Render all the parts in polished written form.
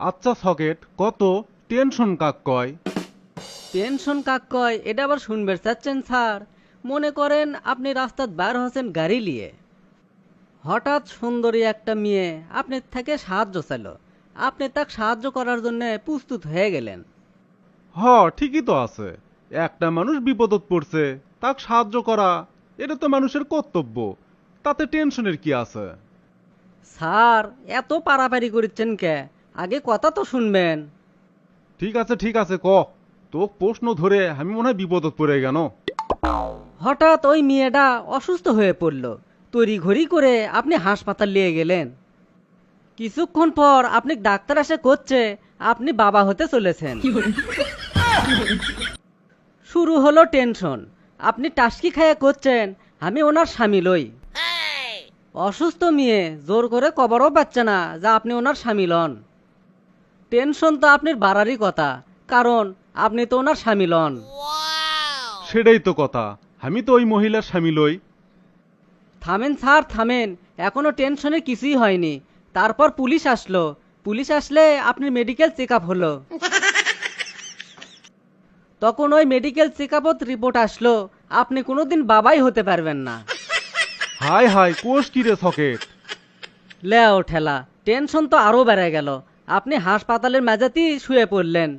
আচ্ছা সকেট, কত টেনশন কাক কয়? টেনশন কাক কয় এটা আবার শুনবে চাচ্ছেন স্যার? মনে করেন আপনি রাস্তাত বার হচ্ছেন গাড়ি নিয়ে, হঠাৎ সুন্দরী একটা মেয়ে আপনার থেকে সাহায্য চাইল, আপনি তাকে সাহায্য করার জন্য প্রস্তুত হয়ে গেলেন। ঠিকই তো আছে। একটা মানুষ বিপদত পড়ছে, তাক সাহায্য করা এটা তো মানুষের কর্তব্য। তাতে টেনশনের কি আছে? স্যার এত পারাপারি করছেন কে? আগে কথা তো শুনবেন। ঠিক আছে ক। তো প্রশ্ন ধরে আমি মনে হয় বিপদত পড়ে গেল। হঠাৎ ওই মেয়েটা অসুস্থ হয়ে পড়ল, তড়ি ঘড়ি করে আপনি হাসপাতাল নিয়ে গেলেন। কিছুক্ষণ পর আপনি ডাক্তার এসে করছে আপনি বাবা হতে চলেছেন। শুরু হলো টেনশন। আপনি টাস্কি খাইয়ে করছেন আমি ওনার স্বামী লই। অসুস্থ মেয়ে জোর করে কবরও পাচ্ছে না যা আপনি ওনার স্বামী লন। টেনশন তো আপনার বাড়ারই কথা, কারণ আপনি তো ওনার স্বামী লন। সেটাই তো কথা, আমি তো ওই মহিলার স্বামী লই। থামেন স্যার থামেন, এখনো টেনশনে কিছুই হয়নি। তারপর পুলিশ আসলো, পুলিশ আসলে আপনার মেডিকেল চেক আপ হলো। তখন ওই মেডিকেল চেক আপত রিপোর্ট আসলো আপনি কোনোদিন বাবাই হতে পারবেন না। হাই হাই, কোষ কি রে সকেট? লেও ঠেলা, টেনশন তো আরো বেড়ে গেল। আপনি হাসপাতালের মেঝেতেই শুয়ে পড়লেন।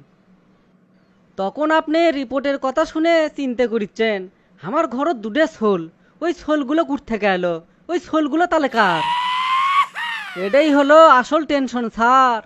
তখন আপনি রিপোর্টের কথা শুনে চিন্তা করছেন আমার ঘরত দুটো ছোল, ওই ছোলগুলো কুট থেকে এলো, ওই ছোলগুলো তাহলে কার? এটাই হলো আসল টেনশন স্যার।